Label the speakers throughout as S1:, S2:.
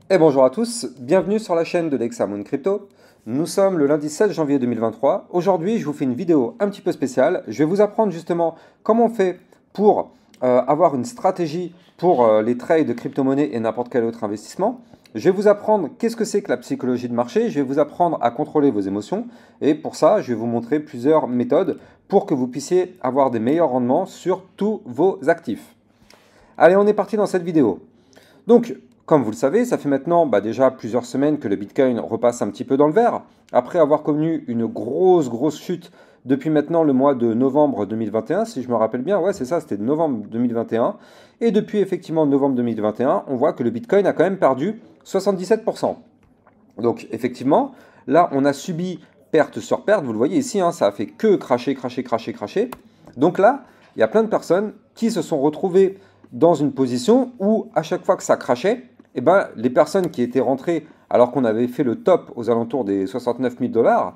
S1: Et bonjour à tous, bienvenue sur la chaîne de l'Hexamone Crypto. Nous sommes le lundi 16 janvier 2023. Aujourd'hui, je vous fais une vidéo un petit peu spéciale. Je vais vous apprendre justement comment on fait pour avoir une stratégie pour les trades de crypto-monnaie et n'importe quel autre investissement. Je vais vous apprendre qu'est-ce que c'est que la psychologie de marché. Je vais vous apprendre à contrôler vos émotions. Et pour ça, je vais vous montrer plusieurs méthodes pour que vous puissiez avoir des meilleurs rendements sur tous vos actifs. Allez, on est parti dans cette vidéo. Donc, comme vous le savez, ça fait maintenant déjà plusieurs semaines que le Bitcoin repasse un petit peu dans le vert, après avoir connu une grosse chute depuis maintenant le mois de novembre 2021, si je me rappelle bien, ouais c'est ça, c'était novembre 2021, et depuis effectivement novembre 2021, on voit que le Bitcoin a quand même perdu 77%. Donc effectivement, là on a subi perte sur perte, vous le voyez ici, ça a fait que cracher. Donc là, il y a plein de personnes qui se sont retrouvées dans une position où à chaque fois que ça crachait, les personnes qui étaient rentrées alors qu'on avait fait le top aux alentours des 69 000 $,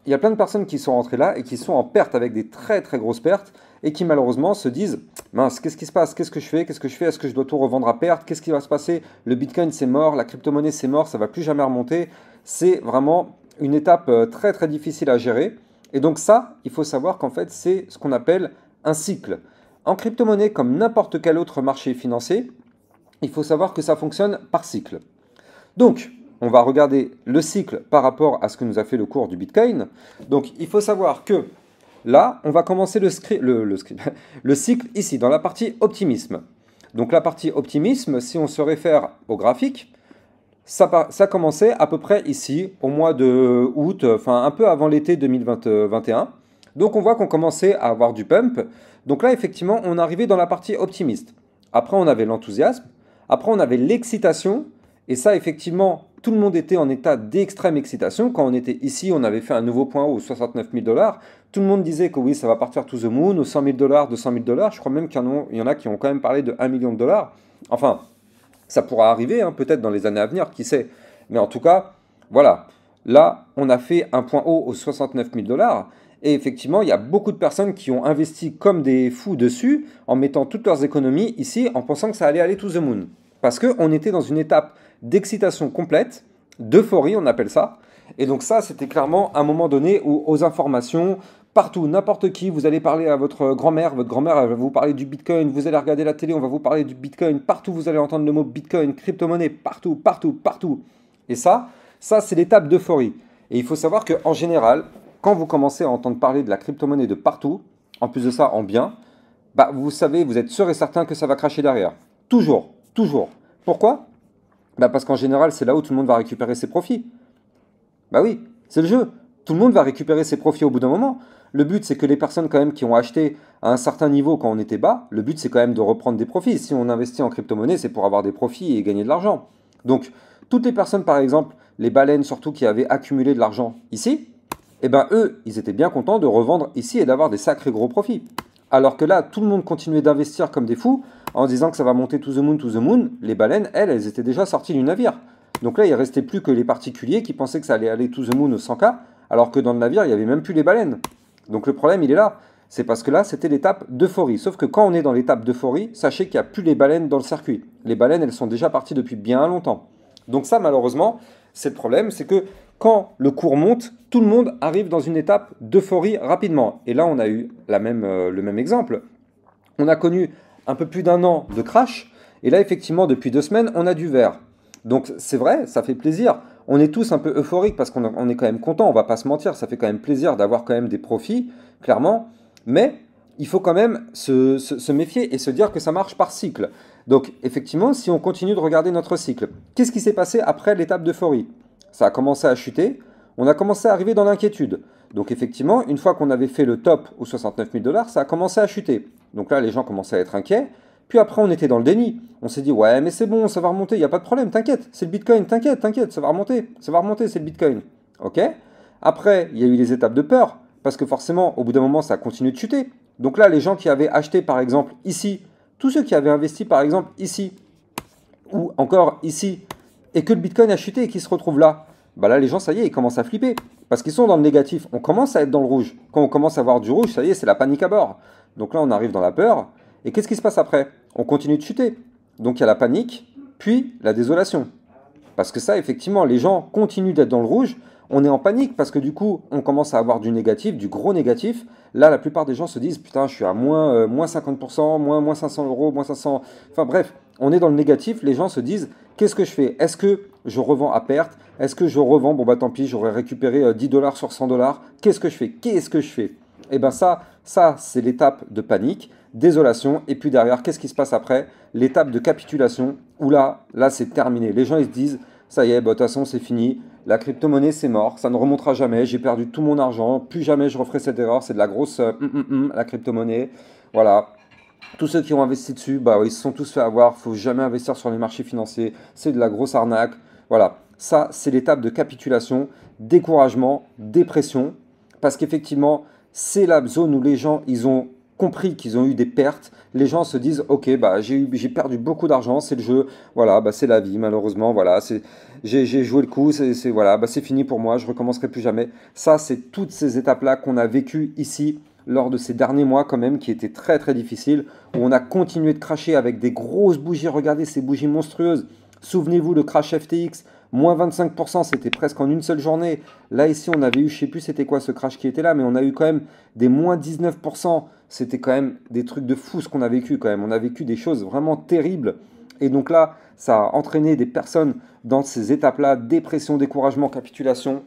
S1: il y a plein de personnes qui sont rentrées là et qui sont en perte avec des très grosses pertes et qui malheureusement se disent mince, qu'est-ce qui se passe? Qu'est-ce que je fais? Est-ce que je dois tout revendre à perte? Qu'est-ce qui va se passer? Le Bitcoin c'est mort, la crypto-monnaie c'est mort, ça va plus jamais remonter. C'est vraiment une étape très difficile à gérer. Et donc ça, il faut savoir qu'en fait c'est ce qu'on appelle un cycle. En crypto-monnaie, comme n'importe quel autre marché financier, il faut savoir que ça fonctionne par cycle. Donc, on va regarder le cycle par rapport à ce que nous a fait le cours du Bitcoin. Donc, il faut savoir que là, on va commencer le cycle ici, dans la partie optimisme. Donc, la partie optimisme, si on se réfère au graphique, ça commençait à peu près ici, au mois de août, enfin un peu avant l'été 2021. Donc, on voit qu'on commençait à avoir du pump. Donc là, effectivement, on arrivait dans la partie optimiste. Après, on avait l'enthousiasme. Après, on avait l'excitation. Et ça, effectivement, tout le monde était en état d'extrême excitation. Quand on était ici, on avait fait un nouveau point haut aux 69 000 $. Tout le monde disait que oui, ça va partir to the moon, aux 100 000 $, 200 000 $. Je crois même qu'il y en a qui ont quand même parlé de 1 million de dollars. Enfin, ça pourra arriver, peut-être dans les années à venir, qui sait. Mais en tout cas, voilà. Là, on a fait un point haut aux 69 000 $. Et effectivement, il y a beaucoup de personnes qui ont investi comme des fous dessus, en mettant toutes leurs économies ici, en pensant que ça allait aller to the moon. Parce qu'on était dans une étape d'excitation complète, d'euphorie, on appelle ça. Et donc ça, c'était clairement un moment donné où aux informations, partout, n'importe qui, vous allez parler à votre grand-mère elle va vous parler du Bitcoin, vous allez regarder la télé, on va vous parler du Bitcoin, partout vous allez entendre le mot Bitcoin, crypto-monnaie, partout. Et ça c'est l'étape d'euphorie. Et il faut savoir qu'en général, quand vous commencez à entendre parler de la crypto-monnaie de partout, en plus de ça en bien, vous savez, vous êtes sûr et certain que ça va cracher derrière. Toujours. Pourquoi? Parce qu'en général, c'est là où tout le monde va récupérer ses profits. Bah oui, c'est le jeu. Tout le monde va récupérer ses profits au bout d'un moment. Le but, c'est que les personnes quand même qui ont acheté à un certain niveau quand on était bas, le but, c'est quand même de reprendre des profits. Si on investit en crypto-monnaie, c'est pour avoir des profits et gagner de l'argent. Donc, toutes les personnes, par exemple, les baleines surtout qui avaient accumulé de l'argent ici, eux, ils étaient bien contents de revendre ici et d'avoir des sacrés gros profits. Alors que là, tout le monde continuait d'investir comme des fous en disant que ça va monter to the moon. Les baleines, elles étaient déjà sorties du navire. Donc là, il ne restait plus que les particuliers qui pensaient que ça allait aller to the moon au 100K, alors que dans le navire, il n'y avait même plus les baleines. Donc le problème, il est là. C'est parce que là, c'était l'étape d'euphorie. Sauf que quand on est dans l'étape d'euphorie, sachez qu'il n'y a plus les baleines dans le circuit. Les baleines, elles sont déjà parties depuis bien longtemps. Donc ça, malheureusement, c'est le problème, c'est que quand le cours monte, tout le monde arrive dans une étape d'euphorie rapidement. Et là, on a eu le même exemple. On a connu un peu plus d'un an de crash, et là, effectivement, depuis 2 semaines, on a du vert. Donc c'est vrai, ça fait plaisir. On est tous un peu euphoriques parce qu'on est quand même content, on va pas se mentir, ça fait quand même plaisir d'avoir quand même des profits, clairement. Mais il faut quand même se méfier et se dire que ça marche par cycle. Donc effectivement, si on continue de regarder notre cycle, qu'est-ce qui s'est passé après l'étape d'euphorie? Ça a commencé à chuter, on a commencé à arriver dans l'inquiétude. Donc effectivement, une fois qu'on avait fait le top aux 69 000 $, ça a commencé à chuter. Donc là, les gens commençaient à être inquiets. Puis après, on était dans le déni. On s'est dit, ouais, mais c'est bon, ça va remonter, il n'y a pas de problème, t'inquiète, c'est le Bitcoin, t'inquiète, ça va remonter, c'est le Bitcoin. Ok? Après, il y a eu les étapes de peur, parce que forcément, au bout d'un moment, ça continue de chuter. Donc là, les gens qui avaient acheté, par exemple, ici, tous ceux qui avaient investi, par exemple, ici, ou encore ici, et que le Bitcoin a chuté et qui se retrouvent là, là, les gens, ça y est, ils commencent à flipper. Parce qu'ils sont dans le négatif. On commence à être dans le rouge. Quand on commence à voir du rouge, ça y est, c'est la panique à bord. Donc là, on arrive dans la peur. Et qu'est-ce qui se passe après? On continue de chuter. Donc il y a la panique, puis la désolation. Parce que ça, effectivement, les gens continuent d'être dans le rouge. On est en panique parce que du coup, on commence à avoir du négatif, du gros négatif. Là, la plupart des gens se disent, putain, je suis à moins 50%, moins 500 euros, moins 500. Enfin bref, on est dans le négatif. Les gens se disent, qu'est-ce que je fais? Est-ce que je revends à perte? Est-ce que je revends? Bon, bah tant pis, j'aurais récupéré 10 dollars sur 100 dollars. Qu'est-ce que je fais? Qu'est-ce que je fais? Et bien ça c'est l'étape de panique, désolation. Et puis derrière, qu'est-ce qui se passe après? L'étape de capitulation, où là c'est terminé. Les gens, ils se disent, ça y est, bah, de toute façon, c'est fini. La crypto-monnaie, c'est mort. Ça ne remontera jamais. J'ai perdu tout mon argent. Plus jamais je referai cette erreur. C'est de la grosse la crypto-monnaie. Voilà. Tous ceux qui ont investi dessus, bah, ils se sont tous fait avoir. Il ne faut jamais investir sur les marchés financiers. C'est de la grosse arnaque. Voilà. Ça, c'est l'étape de capitulation, découragement, dépression. Parce qu'effectivement, c'est la zone où les gens, ils ont compris qu'ils ont eu des pertes. Les gens se disent, ok, bah, j'ai perdu beaucoup d'argent, c'est le jeu, voilà, bah, c'est la vie, malheureusement, voilà, j'ai joué le coup, voilà, bah, c'est fini pour moi, je recommencerai plus jamais. Ça, c'est toutes ces étapes-là qu'on a vécues ici lors de ces derniers mois quand même, qui étaient très très difficiles, où on a continué de cracher avec des grosses bougies. Regardez ces bougies monstrueuses. Souvenez-vous, le crash FTX, moins 25%, c'était presque en une seule journée. Là, ici, on avait eu, je ne sais plus c'était quoi ce crash qui était là, mais on a eu quand même des moins 19%. C'était quand même des trucs de fou ce qu'on a vécu quand même. On a vécu des choses vraiment terribles. Et donc là, ça a entraîné des personnes dans ces étapes-là, dépression, découragement, capitulation.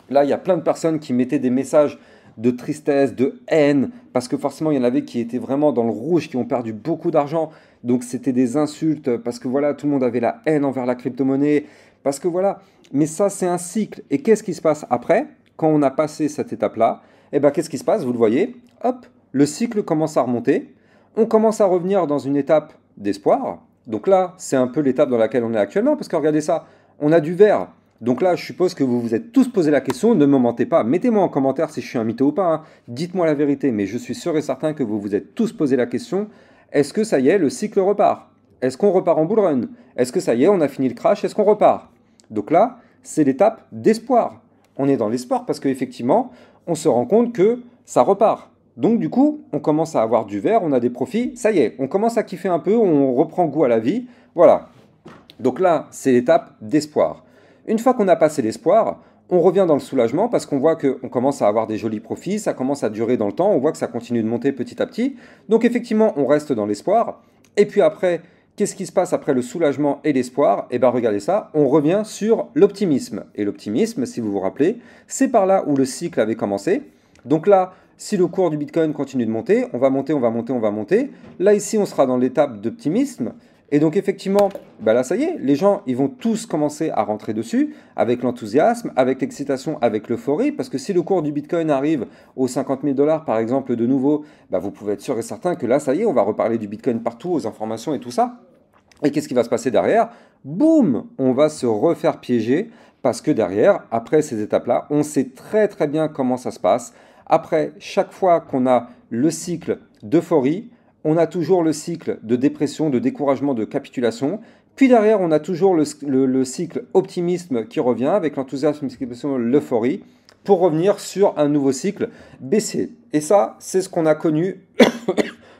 S1: Là, il y a plein de personnes qui mettaient des messages de tristesse, de haine, parce que forcément, il y en avait qui étaient vraiment dans le rouge, qui ont perdu beaucoup d'argent. Donc, c'était des insultes, parce que voilà, tout le monde avait la haine envers la crypto-monnaie, parce que voilà. Mais ça, c'est un cycle. Et qu'est-ce qui se passe après, quand on a passé cette étape-là? Eh bien, qu'est-ce qui se passe? Vous le voyez, hop, le cycle commence à remonter. On commence à revenir dans une étape d'espoir. Donc là, c'est un peu l'étape dans laquelle on est actuellement, parce que regardez ça, on a du vert. Donc là, je suppose que vous vous êtes tous posé la question, ne me mentez pas, mettez-moi en commentaire si je suis un mytho ou pas, hein. Dites-moi la vérité, mais je suis sûr et certain que vous vous êtes tous posé la question, est-ce que ça y est, le cycle repart? Est-ce qu'on repart en bull run? Est-ce que ça y est, on a fini le crash? Est-ce qu'on repart? Donc là, c'est l'étape d'espoir. On est dans l'espoir parce qu'effectivement, on se rend compte que ça repart. Donc du coup, on commence à avoir du vert, on a des profits, ça y est, on commence à kiffer un peu, on reprend goût à la vie, voilà. Donc là, c'est l'étape d'espoir. Une fois qu'on a passé l'espoir, on revient dans le soulagement parce qu'on voit qu'on commence à avoir des jolis profits, ça commence à durer dans le temps, on voit que ça continue de monter petit à petit. Donc effectivement, on reste dans l'espoir. Et puis après, qu'est-ce qui se passe après le soulagement et l'espoir? Eh bien regardez ça, on revient sur l'optimisme. Et l'optimisme, si vous vous rappelez, c'est par là où le cycle avait commencé. Donc là, si le cours du Bitcoin continue de monter, on va monter, on va monter, on va monter. Là ici, on sera dans l'étape d'optimisme. Et donc effectivement, bah là ça y est, les gens ils vont tous commencer à rentrer dessus avec l'enthousiasme, avec l'excitation, avec l'euphorie, parce que si le cours du Bitcoin arrive aux 50 000 dollars par exemple de nouveau, bah vous pouvez être sûr et certain que là ça y est, on va reparler du Bitcoin partout, aux informations et tout ça. Et qu'est-ce qui va se passer derrière? Boum, on va se refaire piéger parce que derrière, après ces étapes-là, on sait très très bien comment ça se passe. Après, chaque fois qu'on a le cycle d'euphorie, on a toujours le cycle de dépression, de découragement, de capitulation. Puis derrière, on a toujours le cycle optimisme qui revient avec l'enthousiasme, l'euphorie, pour revenir sur un nouveau cycle baissier. Et ça, c'est ce qu'on a connu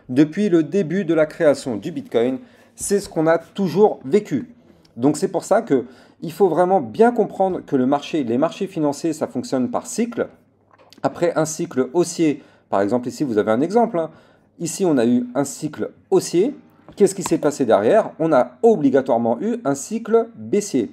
S1: depuis le début de la création du Bitcoin. C'est ce qu'on a toujours vécu. Donc c'est pour ça qu'il faut vraiment bien comprendre que les marchés financiers, ça fonctionne par cycle. Après un cycle haussier, par exemple ici vous avez un exemple, hein. Ici, on a eu un cycle haussier. Qu'est-ce qui s'est passé derrière? On a obligatoirement eu un cycle baissier.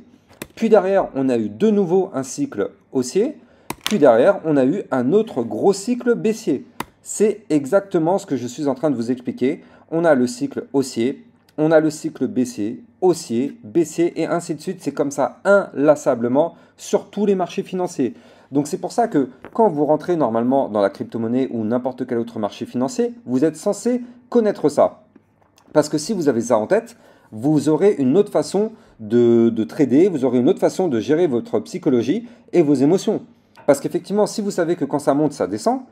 S1: Puis derrière, on a eu de nouveau un cycle haussier. Puis derrière, on a eu un autre gros cycle baissier. C'est exactement ce que je suis en train de vous expliquer. On a le cycle haussier, on a le cycle baissier, haussier, baissier et ainsi de suite. C'est comme ça inlassablement sur tous les marchés financiers. Donc c'est pour ça que quand vous rentrez normalement dans la crypto-monnaie ou n'importe quel autre marché financier, vous êtes censé connaître ça. Parce que si vous avez ça en tête, vous aurez une autre façon de trader, vous aurez une autre façon de gérer votre psychologie et vos émotions. Parce qu'effectivement, si vous savez que quand ça monte, ça descend,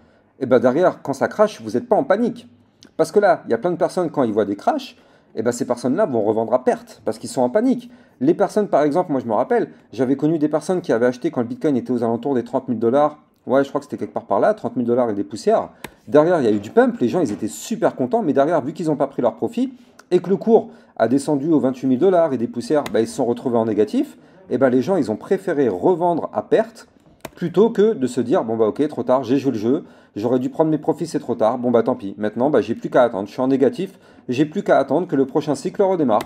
S1: et bien derrière, quand ça crache, vous n'êtes pas en panique. Parce que là, il y a plein de personnes, quand ils voient des crashs, et bien ces personnes-là vont revendre à perte parce qu'ils sont en panique. Les personnes, par exemple, moi je me rappelle, j'avais connu des personnes qui avaient acheté quand le Bitcoin était aux alentours des 30 000 dollars. Ouais, je crois que c'était quelque part par là, 30 000 dollars et des poussières. Derrière, il y a eu du pump, les gens ils étaient super contents, mais derrière, vu qu'ils n'ont pas pris leur profit et que le cours a descendu aux 28 000 dollars et des poussières, bah, ils se sont retrouvés en négatif. eh ben, les gens, ils ont préféré revendre à perte plutôt que de se dire, bon bah ok, trop tard, j'ai joué le jeu, j'aurais dû prendre mes profits, c'est trop tard, bon bah tant pis, maintenant bah, j'ai plus qu'à attendre, je suis en négatif, j'ai plus qu'à attendre que le prochain cycle redémarre.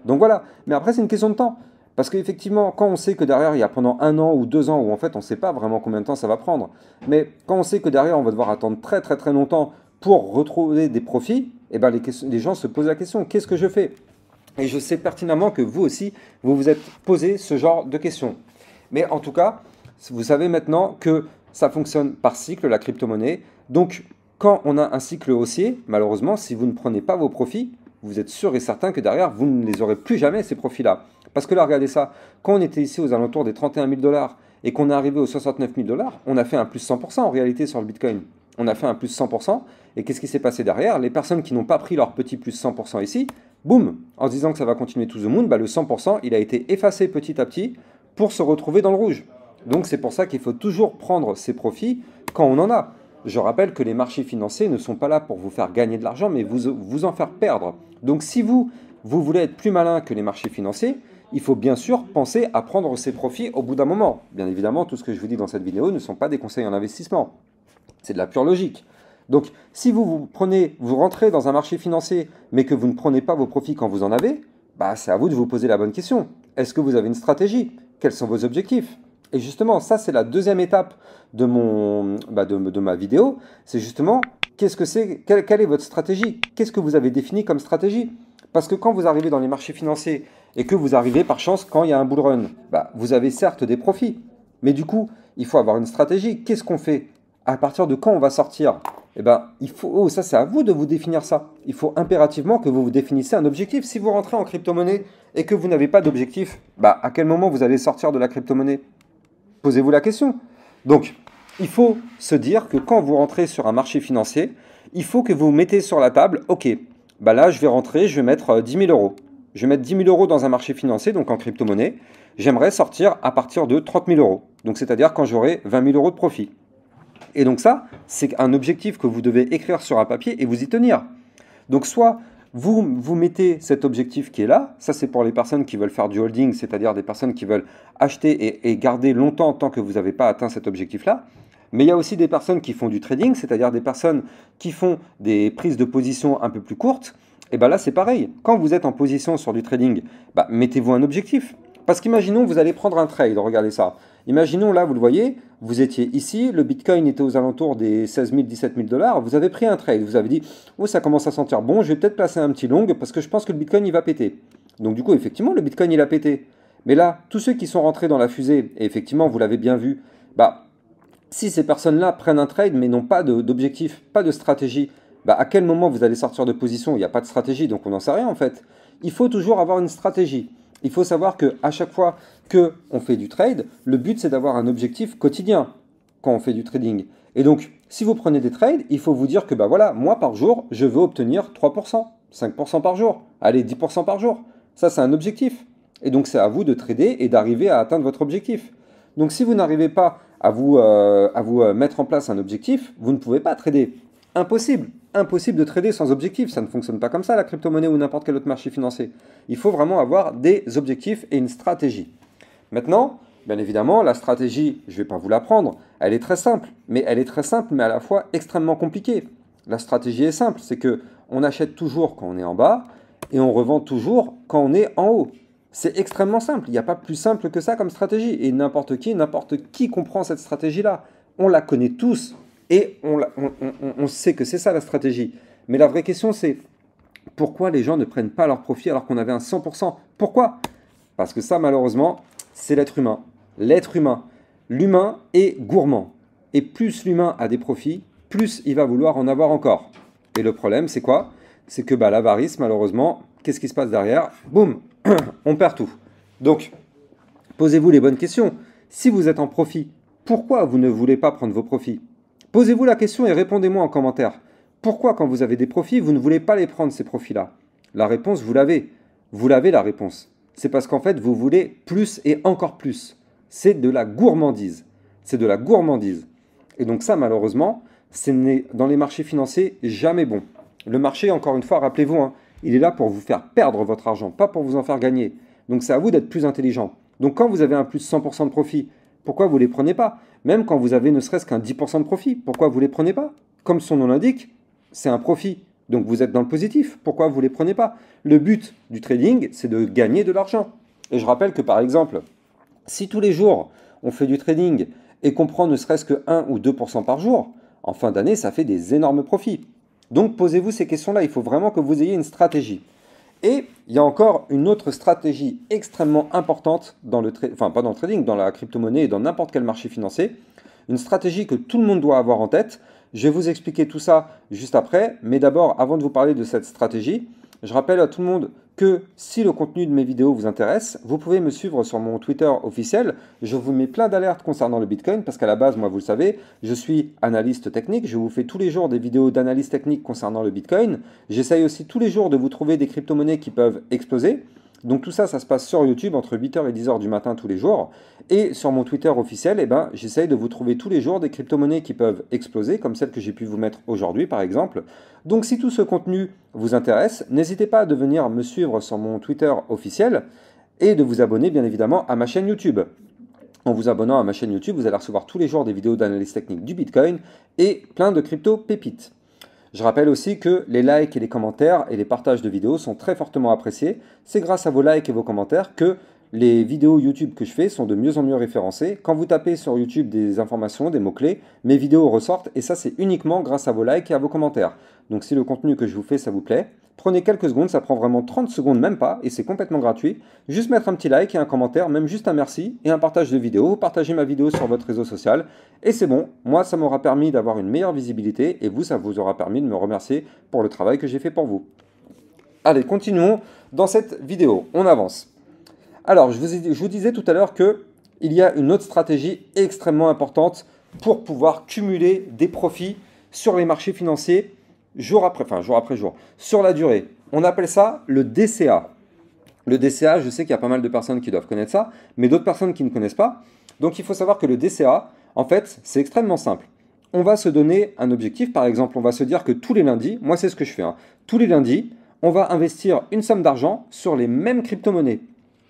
S1: Donc voilà, mais après c'est une question de temps. Parce qu'effectivement, quand on sait que derrière, il y a pendant 1 an ou 2 ans, où en fait on ne sait pas vraiment combien de temps ça va prendre, mais quand on sait que derrière, on va devoir attendre très très très longtemps pour retrouver des profits, eh ben les gens se posent la question, qu'est-ce que je fais? Et je sais pertinemment que vous aussi, vous vous êtes posé ce genre de questions. Mais en tout cas, vous savez maintenant que ça fonctionne par cycle, la crypto-monnaie. Donc, quand on a un cycle haussier, malheureusement, si vous ne prenez pas vos profits, vous êtes sûr et certain que derrière, vous ne les aurez plus jamais, ces profits-là. Parce que là, regardez ça, quand on était ici aux alentours des 31 000 dollars et qu'on est arrivé aux 69 000 dollars, on a fait un plus 100% en réalité sur le Bitcoin. On a fait un plus 100%. Et qu'est-ce qui s'est passé derrière? Les personnes qui n'ont pas pris leur petit plus 100% ici, boum, en se disant que ça va continuer to the moon, bah le 100%, il a été effacé petit à petit pour se retrouver dans le rouge. Donc c'est pour ça qu'il faut toujours prendre ses profits quand on en a. Je rappelle que les marchés financiers ne sont pas là pour vous faire gagner de l'argent, mais vous en faire perdre. Donc si vous voulez être plus malin que les marchés financiers, il faut bien sûr penser à prendre ses profits au bout d'un moment. Bien évidemment, tout ce que je vous dis dans cette vidéo ne sont pas des conseils en investissement. C'est de la pure logique. Donc, si vous rentrez dans un marché financier, mais que vous ne prenez pas vos profits quand vous en avez, bah, c'est à vous de vous poser la bonne question. Est-ce que vous avez une stratégie? Quels sont vos objectifs? Et justement, ça, c'est la deuxième étape de ma vidéo. C'est justement, quelle est votre stratégie? Qu'est-ce que vous avez défini comme stratégie? Parce que quand vous arrivez dans les marchés financiers et que vous arrivez par chance quand il y a un bull run, bah, vous avez certes des profits, mais du coup, il faut avoir une stratégie. Qu'est-ce qu'on fait? À partir de quand on va sortir? Eh ben, ça c'est à vous de vous définir ça. Il faut impérativement que vous vous définissez un objectif. Si vous rentrez en crypto-monnaie et que vous n'avez pas d'objectif, bah, à quel moment vous allez sortir de la crypto-monnaie? Posez-vous la question. Donc, il faut se dire que quand vous rentrez sur un marché financier, il faut que vous mettez sur la table, ok, bah là je vais rentrer, je vais mettre 10 000 euros. Je vais mettre 10 000 euros dans un marché financier, donc en crypto-monnaie. J'aimerais sortir à partir de 30 000 euros. Donc c'est-à-dire quand j'aurai 20 000 euros de profit. Et donc ça, c'est un objectif que vous devez écrire sur un papier et vous y tenir. Donc soit vous mettez cet objectif qui est là, ça c'est pour les personnes qui veulent faire du holding, c'est-à-dire des personnes qui veulent acheter et garder longtemps tant que vous n'avez pas atteint cet objectif-là. Mais il y a aussi des personnes qui font du trading, c'est-à-dire des personnes qui font des prises de position un peu plus courtes. Et bien là c'est pareil, quand vous êtes en position sur du trading, bah, mettez-vous un objectif. Parce qu'imaginons vous allez prendre un trade, regardez ça. Imaginons là, vous le voyez, vous étiez ici, le Bitcoin était aux alentours des 16 000, 17 000 dollars, vous avez pris un trade, vous avez dit, oh ça commence à sentir bon, je vais peut-être placer un petit long parce que je pense que le Bitcoin il va péter. Donc du coup, effectivement, le Bitcoin il a pété. Mais là, tous ceux qui sont rentrés dans la fusée, et effectivement, vous l'avez bien vu, bah, si ces personnes-là prennent un trade mais n'ont pas d'objectif, pas de stratégie, bah, à quel moment vous allez sortir de position? Il n'y a pas de stratégie, donc on n'en sait rien en fait. Il faut toujours avoir une stratégie. Il faut savoir qu'à chaque fois qu'on fait du trade, le but c'est d'avoir un objectif quotidien quand on fait du trading. Et donc, si vous prenez des trades, il faut vous dire que bah voilà, moi par jour, je veux obtenir 3%, 5% par jour, allez 10% par jour. Ça c'est un objectif. Et donc c'est à vous de trader et d'arriver à atteindre votre objectif. Donc si vous n'arrivez pas à vous mettre en place un objectif, vous ne pouvez pas trader. Impossible. Impossible de trader sans objectif. Ça ne fonctionne pas comme ça, la crypto-monnaie ou n'importe quel autre marché financier. Il faut vraiment avoir des objectifs et une stratégie. Maintenant, bien évidemment, la stratégie, je ne vais pas vous l'apprendre, elle est très simple. Mais elle est très simple, mais à la fois extrêmement compliquée. La stratégie est simple, c'est que on achète toujours quand on est en bas et on revend toujours quand on est en haut. C'est extrêmement simple. Il n'y a pas plus simple que ça comme stratégie. Et n'importe qui comprend cette stratégie-là. On la connaît tous. Et on sait que c'est ça la stratégie. Mais la vraie question c'est, pourquoi les gens ne prennent pas leur profit alors qu'on avait un 100%? Pourquoi? Parce que ça malheureusement, c'est l'être humain. L'être humain. L'humain est gourmand. Et plus l'humain a des profits, plus il va vouloir en avoir encore. Et le problème c'est quoi? C'est que bah, l'avarice malheureusement, qu'est-ce qui se passe derrière? Boum, on perd tout. Donc, posez-vous les bonnes questions. Si vous êtes en profit, pourquoi vous ne voulez pas prendre vos profits? Posez-vous la question et répondez-moi en commentaire. Pourquoi quand vous avez des profits, vous ne voulez pas les prendre ces profits-là? La réponse, vous l'avez. Vous l'avez la réponse. C'est parce qu'en fait, vous voulez plus et encore plus. C'est de la gourmandise. C'est de la gourmandise. Et donc ça, malheureusement, ce n'est dans les marchés financiers jamais bon. Le marché, encore une fois, rappelez-vous, hein, il est là pour vous faire perdre votre argent, pas pour vous en faire gagner. Donc c'est à vous d'être plus intelligent. Donc quand vous avez un plus de 100% de profit, pourquoi vous ne les prenez pas? Même quand vous avez ne serait-ce qu'un 10% de profit, pourquoi vous ne les prenez pas? Comme son nom l'indique, c'est un profit. Donc vous êtes dans le positif, pourquoi vous ne les prenez pas? Le but du trading, c'est de gagner de l'argent. Et je rappelle que par exemple, si tous les jours on fait du trading et qu'on prend ne serait-ce que 1 ou 2% par jour, en fin d'année, ça fait des énormes profits. Donc posez-vous ces questions-là, il faut vraiment que vous ayez une stratégie. Et il y a encore une autre stratégie extrêmement importante dans le enfin pas dans le trading, dans la crypto-monnaie et dans n'importe quel marché financier. Une stratégie que tout le monde doit avoir en tête. Je vais vous expliquer tout ça juste après. Mais d'abord, avant de vous parler de cette stratégie, je rappelle à tout le monde que si le contenu de mes vidéos vous intéresse, vous pouvez me suivre sur mon Twitter officiel. Je vous mets plein d'alertes concernant le Bitcoin parce qu'à la base, moi, vous le savez, je suis analyste technique. Je vous fais tous les jours des vidéos d'analyse technique concernant le Bitcoin. J'essaye aussi tous les jours de vous trouver des crypto-monnaies qui peuvent exploser. Donc tout ça, ça se passe sur YouTube entre 8h et 10h du matin tous les jours. Et sur mon Twitter officiel, eh ben, j'essaye de vous trouver tous les jours des crypto-monnaies qui peuvent exploser, comme celle que j'ai pu vous mettre aujourd'hui par exemple. Donc si tout ce contenu vous intéresse, n'hésitez pas à venir me suivre sur mon Twitter officiel et de vous abonner bien évidemment à ma chaîne YouTube. En vous abonnant à ma chaîne YouTube, vous allez recevoir tous les jours des vidéos d'analyse technique du Bitcoin et plein de crypto pépites. Je rappelle aussi que les likes et les commentaires et les partages de vidéos sont très fortement appréciés. C'est grâce à vos likes et vos commentaires que les vidéos YouTube que je fais sont de mieux en mieux référencées. Quand vous tapez sur YouTube des informations, des mots-clés, mes vidéos ressortent et ça c'est uniquement grâce à vos likes et à vos commentaires. Donc si le contenu que je vous fais ça vous plaît, prenez quelques secondes, ça prend vraiment 30 secondes, même pas, et c'est complètement gratuit. Juste mettre un petit like et un commentaire, même juste un merci et un partage de vidéo. Vous partagez ma vidéo sur votre réseau social et c'est bon. Moi, ça m'aura permis d'avoir une meilleure visibilité et vous, ça vous aura permis de me remercier pour le travail que j'ai fait pour vous. Allez, continuons dans cette vidéo. On avance. Alors, je vous disais tout à l'heure qu'il y a une autre stratégie extrêmement importante pour pouvoir cumuler des profits sur les marchés financiers jour après jour, sur la durée. On appelle ça le DCA. Le DCA, je sais qu'il y a pas mal de personnes qui doivent connaître ça, mais d'autres personnes qui ne connaissent pas. Donc il faut savoir que le DCA, en fait, c'est extrêmement simple. On va se donner un objectif, par exemple, on va se dire que tous les lundis, moi c'est ce que je fais, tous les lundis, on va investir une somme d'argent sur les mêmes crypto-monnaies.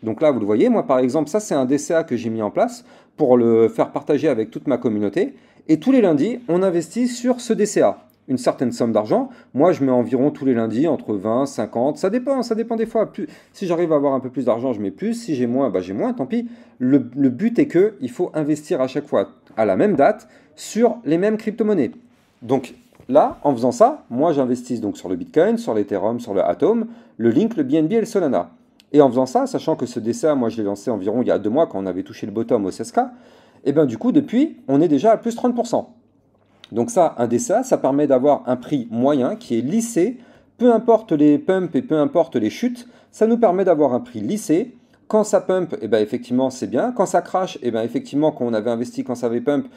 S1: Donc là, vous le voyez, moi par exemple, ça c'est un DCA que j'ai mis en place pour le faire partager avec toute ma communauté. Et tous les lundis, on investit sur ce DCA. Une certaine somme d'argent. Moi, je mets environ tous les lundis entre 20, 50, ça dépend des fois. Si j'arrive à avoir un peu plus d'argent, je mets plus. Si j'ai moins, j'ai moins, tant pis. Le but est qu'il faut investir à chaque fois à la même date sur les mêmes crypto-monnaies. Donc là, en faisant ça, moi j'investis donc sur le Bitcoin, sur l'Ethereum, sur le Atom, le Link, le BNB et le Solana. Et en faisant ça, sachant que ce DCA, moi je l'ai lancé environ il y a 2 mois quand on avait touché le bottom au 16K, et bien du coup, depuis, on est déjà à plus 30%. Donc ça, un DCA, ça permet d'avoir un prix moyen qui est lissé, peu importe les pumps et peu importe les chutes, ça nous permet d'avoir un prix lissé. Quand ça pump, effectivement, c'est bien. Quand ça crash, effectivement, quand on avait investi, quand ça avait pump,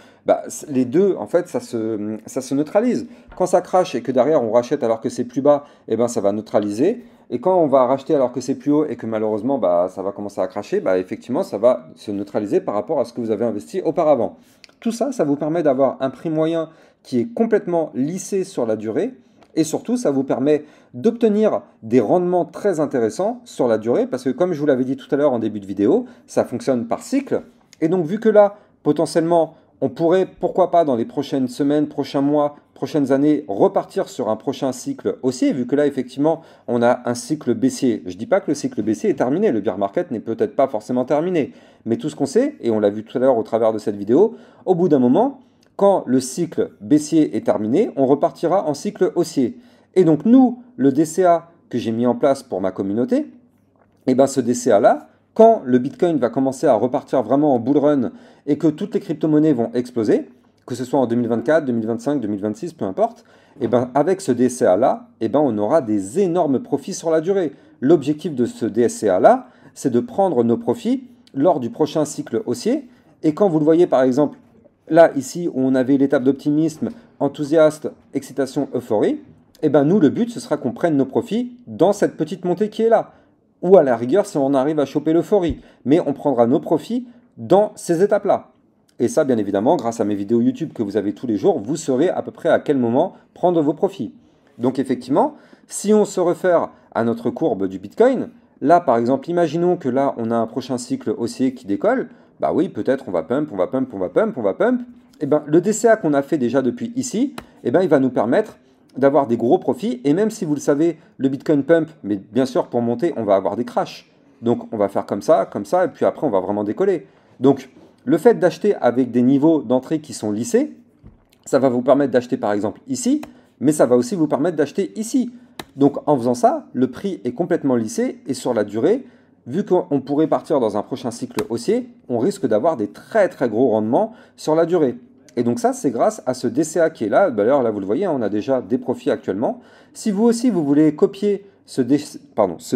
S1: les deux, en fait, ça se neutralise. Quand ça crash et que derrière, on rachète alors que c'est plus bas, ça va neutraliser. Et quand on va racheter alors que c'est plus haut et que malheureusement, ça va commencer à cracher, effectivement, ça va se neutraliser par rapport à ce que vous avez investi auparavant. Tout ça, ça vous permet d'avoir un prix moyen qui est complètement lissé sur la durée. Et surtout, ça vous permet d'obtenir des rendements très intéressants sur la durée parce que comme je vous l'avais dit tout à l'heure en début de vidéo, ça fonctionne par cycle. Et donc vu que là, potentiellement, on pourrait, pourquoi pas, dans les prochaines semaines, prochains mois, prochaines années, repartir sur un prochain cycle haussier, vu que là, effectivement, on a un cycle baissier. Je ne dis pas que le cycle baissier est terminé, le bear market n'est peut-être pas forcément terminé. Mais tout ce qu'on sait, et on l'a vu tout à l'heure au travers de cette vidéo, au bout d'un moment, quand le cycle baissier est terminé, on repartira en cycle haussier. Et donc nous, le DCA que j'ai mis en place pour ma communauté, ce DCA-là, quand le Bitcoin va commencer à repartir vraiment en bull run et que toutes les crypto-monnaies vont exploser, que ce soit en 2024, 2025, 2026, peu importe, avec ce DCA-là, on aura des énormes profits sur la durée. L'objectif de ce DCA-là, c'est de prendre nos profits lors du prochain cycle haussier. Et quand vous le voyez par exemple, là, ici, où on avait l'étape d'optimisme, enthousiaste, excitation, euphorie, nous, le but, ce sera qu'on prenne nos profits dans cette petite montée qui est là. Ou à la rigueur, si on arrive à choper l'euphorie. Mais on prendra nos profits dans ces étapes-là. Et ça, bien évidemment, grâce à mes vidéos YouTube que vous avez tous les jours, vous saurez à peu près à quel moment prendre vos profits. Donc effectivement, si on se réfère à notre courbe du Bitcoin, Là, par exemple, imaginons que là, on a un prochain cycle haussier qui décolle. Bah oui, peut-être on va pump, on va pump, on va pump, on va pump. Et ben, le DCA qu'on a fait déjà depuis ici, et ben, il va nous permettre d'avoir des gros profits. Et même si vous le savez, le Bitcoin pump, mais bien sûr, pour monter, on va avoir des crashs. Donc, on va faire comme ça, et puis après, on va vraiment décoller. Donc, le fait d'acheter avec des niveaux d'entrée qui sont lissés, ça va vous permettre d'acheter par exemple ici, mais ça va aussi vous permettre d'acheter ici. Donc en faisant ça, le prix est complètement lissé et sur la durée, vu qu'on pourrait partir dans un prochain cycle haussier, on risque d'avoir des très très gros rendements sur la durée. Et donc ça, c'est grâce à ce DCA qui est là. D'ailleurs, là, vous le voyez, on a déjà des profits actuellement. Si vous aussi, vous voulez copier ce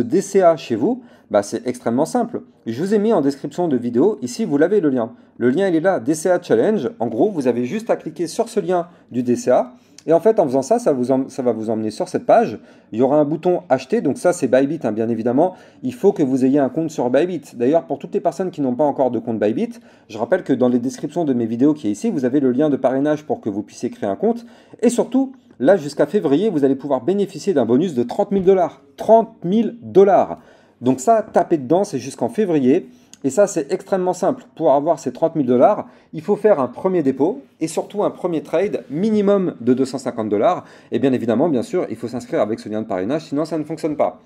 S1: DCA chez vous, bah, c'est extrêmement simple. Je vous ai mis en description de vidéo, ici, vous l'avez le lien. Le lien, il est là, DCA Challenge. En gros, vous avez juste à cliquer sur ce lien du DCA. Et en fait, en faisant ça, ça va vous emmener sur cette page. Il y aura un bouton acheter. Donc ça, c'est Bybit, hein, bien évidemment. Il faut que vous ayez un compte sur Bybit. D'ailleurs, pour toutes les personnes qui n'ont pas encore de compte Bybit, je rappelle que dans les descriptions de mes vidéos qui est ici, vous avez le lien de parrainage pour que vous puissiez créer un compte. Et surtout, là, jusqu'à février, vous allez pouvoir bénéficier d'un bonus de 30 000 $. 30 000 $. Donc ça, tapez dedans, c'est jusqu'en février. Et ça, c'est extrêmement simple. Pour avoir ces 30 000 $, il faut faire un premier dépôt et surtout un premier trade minimum de 250 $. Et bien évidemment, bien sûr, il faut s'inscrire avec ce lien de parrainage, sinon ça ne fonctionne pas.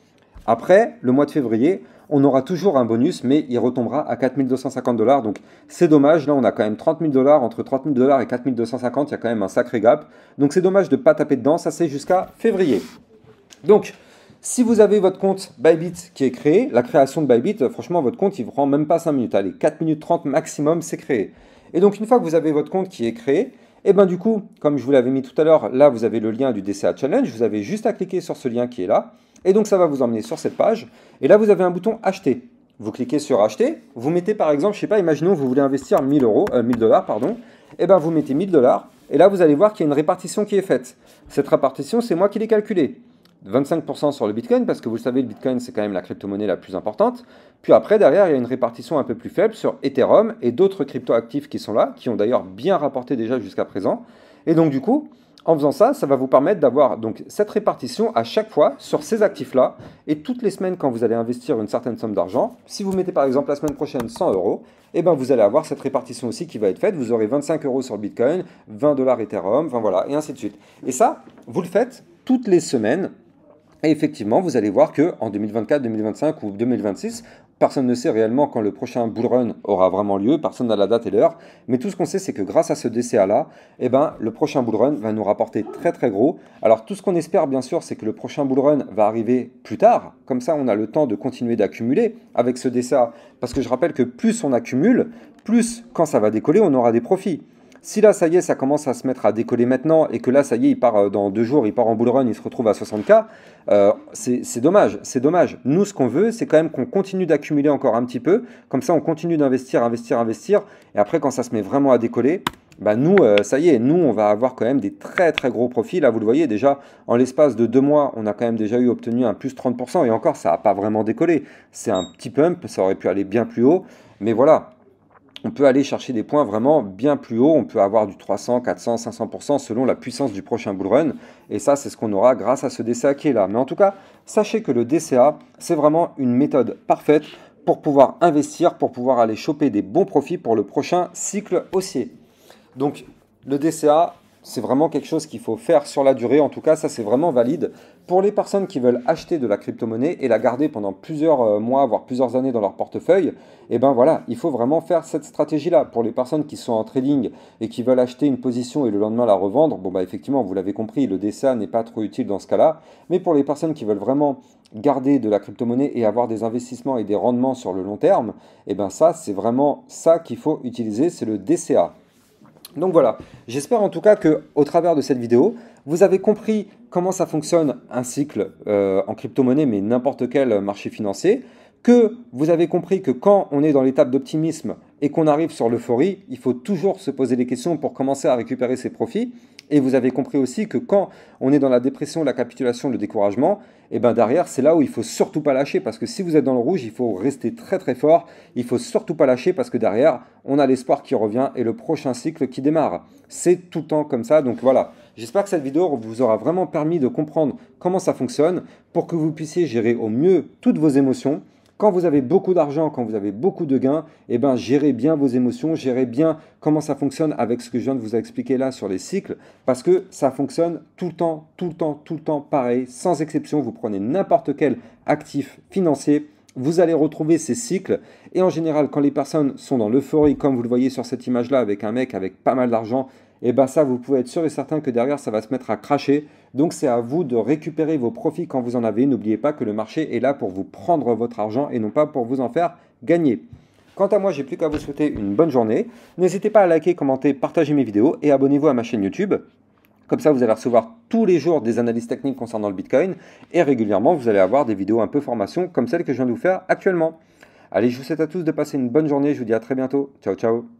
S1: Après, le mois de février, on aura toujours un bonus, mais il retombera à 4 250 $. Donc c'est dommage, là on a quand même 30 000 $. Entre 30 000 $ et 4 250, il y a quand même un sacré gap. Donc c'est dommage de ne pas taper dedans, ça c'est jusqu'à février. Donc, si vous avez votre compte Bybit qui est créé, la création de Bybit, franchement, votre compte, il ne prend même pas 5 minutes. Allez, 4 minutes 30 maximum, c'est créé. Et donc, une fois que vous avez votre compte qui est créé, et bien du coup, comme je vous l'avais mis tout à l'heure, là, vous avez le lien du DCA Challenge. Vous avez juste à cliquer sur ce lien qui est là. Et donc, ça va vous emmener sur cette page. Et là, vous avez un bouton Acheter. Vous cliquez sur Acheter. Vous mettez par exemple, je ne sais pas, imaginons que vous voulez investir 1000 $, pardon. Et bien, vous mettez 1000 $. Et là, vous allez voir qu'il y a une répartition qui est faite. Cette répartition, c'est moi qui l'ai calculée. 25% sur le Bitcoin, parce que vous le savez, le Bitcoin, c'est quand même la crypto-monnaie la plus importante. Puis après, derrière, il y a une répartition un peu plus faible sur Ethereum et d'autres crypto-actifs qui sont là, qui ont d'ailleurs bien rapporté déjà jusqu'à présent. Et donc, du coup, en faisant ça, ça va vous permettre d'avoir donc cette répartition à chaque fois sur ces actifs-là. Et toutes les semaines, quand vous allez investir une certaine somme d'argent, si vous mettez par exemple la semaine prochaine 100 €, et ben vous allez avoir cette répartition aussi qui va être faite. Vous aurez 25 € sur le Bitcoin, 20 $ Ethereum, enfin voilà, et ainsi de suite. Et ça, vous le faites toutes les semaines. Et effectivement, vous allez voir qu'en 2024, 2025 ou 2026, personne ne sait réellement quand le prochain bull run aura vraiment lieu, personne n'a la date et l'heure, mais tout ce qu'on sait, c'est que grâce à ce DCA-là, eh ben, le prochain bull run va nous rapporter très très gros. Alors tout ce qu'on espère, bien sûr, c'est que le prochain bull run va arriver plus tard, comme ça on a le temps de continuer d'accumuler avec ce DCA, parce que je rappelle que plus on accumule, plus quand ça va décoller, on aura des profits. Si là, ça y est, ça commence à se mettre à décoller maintenant et que là, ça y est, il part dans 2 jours, il part en bull run, il se retrouve à 60K, c'est dommage, c'est dommage. Nous, ce qu'on veut, c'est quand même qu'on continue d'accumuler encore un petit peu. Comme ça, on continue d'investir, investir, investir. Et après, quand ça se met vraiment à décoller, bah nous, ça y est, nous, on va avoir quand même des très très gros profits. Là, vous le voyez, déjà, en l'espace de 2 mois, on a quand même déjà obtenu un plus 30%. Et encore, ça n'a pas vraiment décollé. C'est un petit pump, ça aurait pu aller bien plus haut. Mais voilà. On peut aller chercher des points vraiment bien plus hauts. On peut avoir du 300, 400, 500% selon la puissance du prochain bull run. Et ça, c'est ce qu'on aura grâce à ce DCA qui est là. Mais en tout cas, sachez que le DCA, c'est vraiment une méthode parfaite pour pouvoir investir, pour pouvoir aller choper des bons profits pour le prochain cycle haussier. Donc, le DCA, c'est vraiment quelque chose qu'il faut faire sur la durée. En tout cas, ça, c'est vraiment valide pour les personnes qui veulent acheter de la crypto-monnaie et la garder pendant plusieurs mois, voire plusieurs années dans leur portefeuille. Et ben voilà, il faut vraiment faire cette stratégie-là. Pour les personnes qui sont en trading et qui veulent acheter une position et le lendemain la revendre, bon bah effectivement, vous l'avez compris, le DCA n'est pas trop utile dans ce cas-là. Mais pour les personnes qui veulent vraiment garder de la crypto-monnaie et avoir des investissements et des rendements sur le long terme, et ben ça, c'est vraiment ça qu'il faut utiliser, c'est le DCA. Donc voilà, j'espère en tout cas qu'au travers de cette vidéo, vous avez compris comment ça fonctionne un cycle en crypto-monnaie, mais n'importe quel marché financier, que vous avez compris que quand on est dans l'étape d'optimisme et qu'on arrive sur l'euphorie, il faut toujours se poser des questions pour commencer à récupérer ses profits. Et vous avez compris aussi que quand on est dans la dépression, la capitulation, le découragement, et ben derrière, c'est là où il ne faut surtout pas lâcher, parce que si vous êtes dans le rouge, il faut rester très très fort, il ne faut surtout pas lâcher, parce que derrière, on a l'espoir qui revient et le prochain cycle qui démarre. C'est tout le temps comme ça, donc voilà. J'espère que cette vidéo vous aura vraiment permis de comprendre comment ça fonctionne, pour que vous puissiez gérer au mieux toutes vos émotions. Quand vous avez beaucoup d'argent, quand vous avez beaucoup de gains, eh ben, gérez bien vos émotions, gérez bien comment ça fonctionne avec ce que je viens de vous expliquer là sur les cycles, parce que ça fonctionne tout le temps, tout le temps, tout le temps pareil, sans exception. Vous prenez n'importe quel actif financier, vous allez retrouver ces cycles. Et en général, quand les personnes sont dans l'euphorie, comme vous le voyez sur cette image-là, avec un mec avec pas mal d'argent, et bien ça, vous pouvez être sûr et certain que derrière, ça va se mettre à cracher. Donc c'est à vous de récupérer vos profits quand vous en avez. N'oubliez pas que le marché est là pour vous prendre votre argent et non pas pour vous en faire gagner. Quant à moi, j'ai plus qu'à vous souhaiter une bonne journée. N'hésitez pas à liker, commenter, partager mes vidéos et abonnez-vous à ma chaîne YouTube. Comme ça, vous allez recevoir tous les jours des analyses techniques concernant le Bitcoin et régulièrement, vous allez avoir des vidéos un peu formation comme celle que je viens de vous faire actuellement. Allez, je vous souhaite à tous de passer une bonne journée. Je vous dis à très bientôt. Ciao, ciao.